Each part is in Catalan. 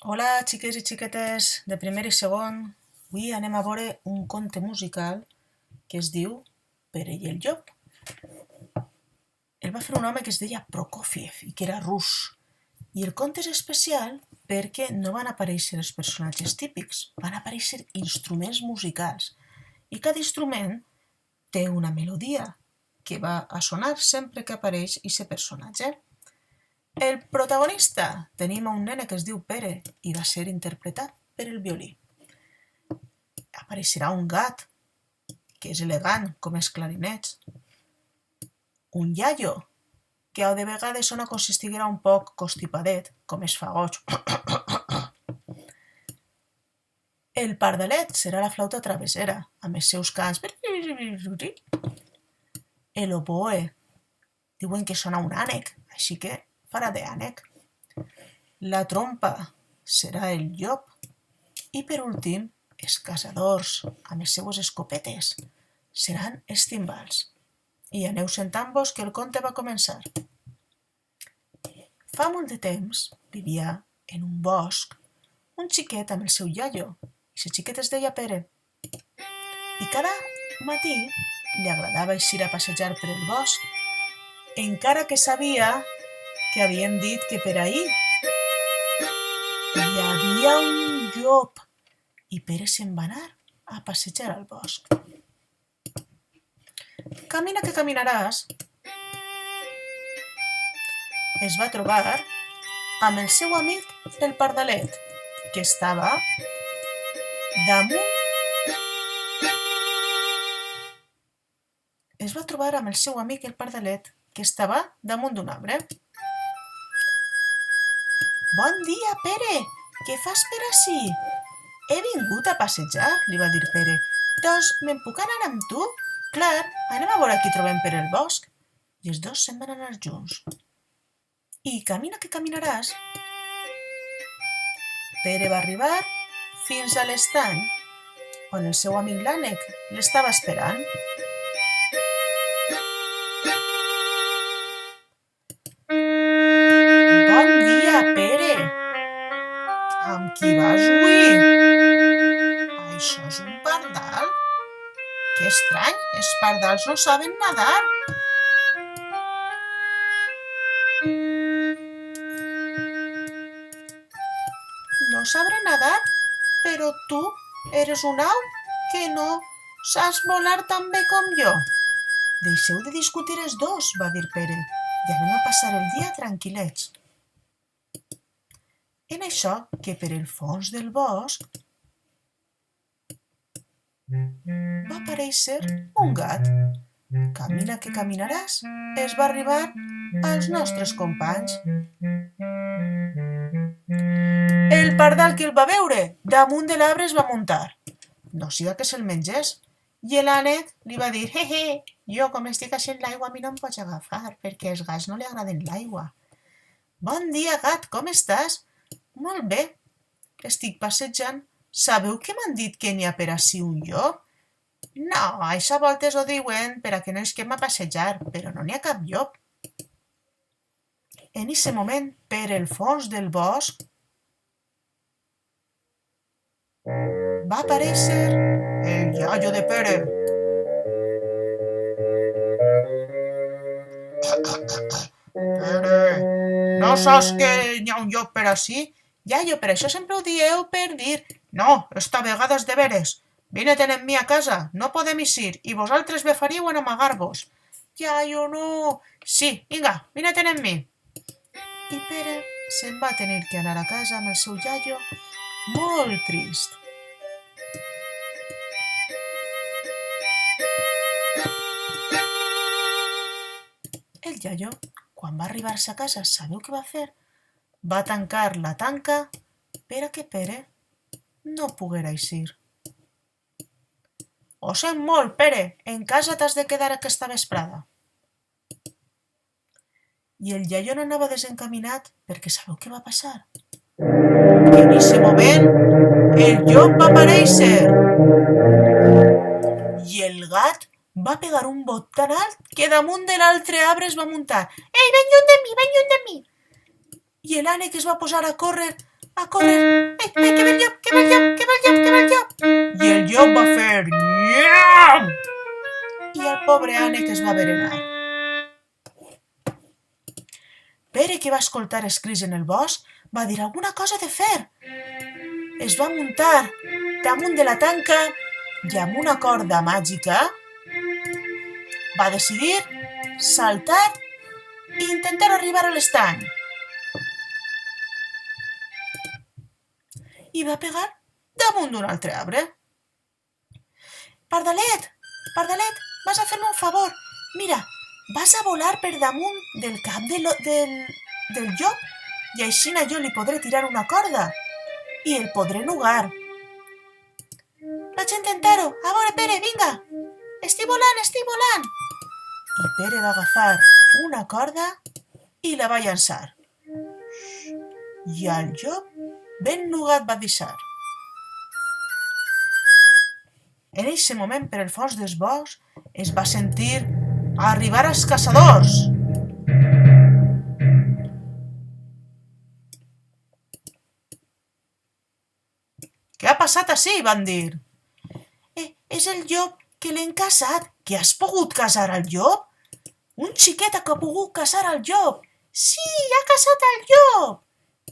Hola, xiquets i xiquetes de primer i segon. Avui anem a veure un conte musical que es diu Pere i el llop. El va fer un home que es deia Prokofiev i que era rus. I el conte és especial perquè no van aparèixer els personatges típics, van aparèixer instruments musicals. I cada instrument té una melodia que va a sonar sempre que apareix aquest personatge. El protagonista tenim un nene que es diu Pere i va ser interpretat per el violí. Apareixerà un gat, que és elegant com els clarinets. Un iaio, que de vegades sona com si estiguera un poc constipadet, com els fagots. El pardalet serà la flauta travessera, amb els seus cants. El oboe, diuen que sona un ànec, així que farà d'ànec. La trompa serà el llop. I per últim, els caçadors, amb les seues escopetes, seran els timbals. I aneu sentant-vos que el conte va començar. Fa molt de temps vivia en un bosc un xiquet amb el seu iaio, i el xiquet es deia Pere. I cada matí li agradava eixir a passejar per el bosc, encara que sabia que havien dit que per ahir hi havia un llop i Pere se'n va anar a passejar al bosc. Camina que caminaràs, es va trobar amb el seu amic el pardalet, que estava damunt. Es va trobar amb el seu amic el pardalet, que estava damunt d'un arbre. Bon dia, Pere! Què fas per ací? He vingut a passejar, li va dir Pere. Doncs me'n puc anar amb tu? Clar, anem a veure qui trobem per el bosc. I els dos se'n van anar junts. I camina que caminaràs. Pere va arribar fins a l'estany, on el seu amic l'ànec l'estava esperant. Bon dia, Pere! Amb qui vas avui? Això és un pardal? Que estrany, els pardals no saben nadar. No sabré nadar, però tu eres un au que no saps volar tan bé com jo. Deixeu de discutir els dos, va dir Pere, i anem a passar el dia tranquil·lets. En això que per el fons del bosc va aparèixer un gat. Camina que caminaràs, es va arribar als nostres companys. El pardal que el va veure damunt de l'arbre es va muntar. No siga que se'l mengés. I l'ànec li va dir, jo com estic així en l'aigua a mi no em pots agafar, perquè als gats no li agraden l'aigua. Bon dia, gat, com estàs? Molt bé, estic passejant. Sabeu que m'han dit que n'hi ha per ací un llop? No, això a voltes ho diuen per a que no isquem a passejar, però no n'hi ha cap llop. En ese moment, per el fons del bosc, va aparèixer el iaio de Pere. Pere, no saps que n'hi ha un llop per ací? Iaio, per això sempre ho dieu per dir. No, esta vegada és de veres. Vine-te'n amb mi a casa, no podem eixir, i vosaltres bé faríeu en amagar-vos. Iaio, no. Sí, vinga, vine-te'n amb mi. I Pere se'n va tenir que anar a casa amb el seu iaio molt trist. El iaio, quan va arribar-se a casa, sabeu què va fer? Va tancar la tanca per a que Pere no poguera eixir. Ho sent molt, Pere, en casa t'has de quedar aquesta vesprada. I el iaio no anava desencaminat perquè sabeu què va passar? Que en ese moment el llop va aparèixer. I el gat va pegar un bot tan alt que damunt de l'altre arbre es va muntar. Ei, ben lluny de mi, ben lluny de mi! I l'ànec es va posar a córrer a córrer. Ei, que ve el llop, que ve el llop, que ve el llop, que ve el llop. I el llop va fer nyam! I el pobre ànec es va berenar. Pere, que va escoltar els crits en el bosc, va dir alguna cosa de fer. Es va muntar damunt de la tanca i amb una corda màgica va decidir saltar i intentar arribar a l'estany. I va pegar damunt d'un altre arbre. Pardalet, Pardalet, vas a fer-me un favor. Mira, vas a volar per damunt del cap del llop i així jo li podré tirar una corda i el podré nugar. Vaig intentar-ho. A veure, Pere, vinga. Estic volant, estic volant. I Pere va agafar una corda i la va llançar. I el llop ben nugat va deixar. En eixe moment, per el fons dels boscs, es va sentir arribar els caçadors. Què ha passat ací? Van dir. És el llop que l'hem caçat. Que has pogut caçar al llop? Un xiquet que ha pogut caçar al llop. Sí, ha caçat al llop.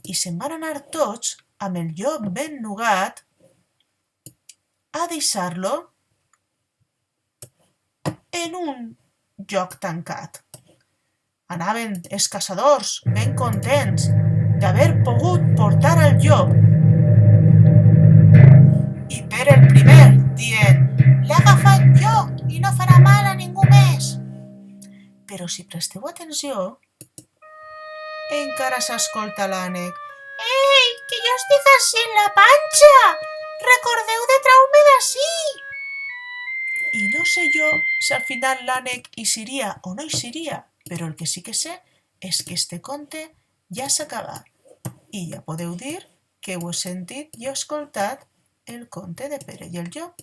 I se'n van anar tots amb el llop ben nugat a deixar-lo en un lloc tancat. Anaven els caçadors ben contents d'haver pogut portar al llop. I Pere el primer dient: l'he agafat jo i no farà mal a ningú més. Però si presteu atenció, encara s'escolta l'ànec: ei, que jo estic així en la panxa! Recordeu de trau-me d'ací! I no sé jo si al final l'ànec hi seria o no hi seria, però el que sí que sé és que este conte ja s'ha acabat. I ja podeu dir que heu sentit i escoltat el conte de Pere i el llop.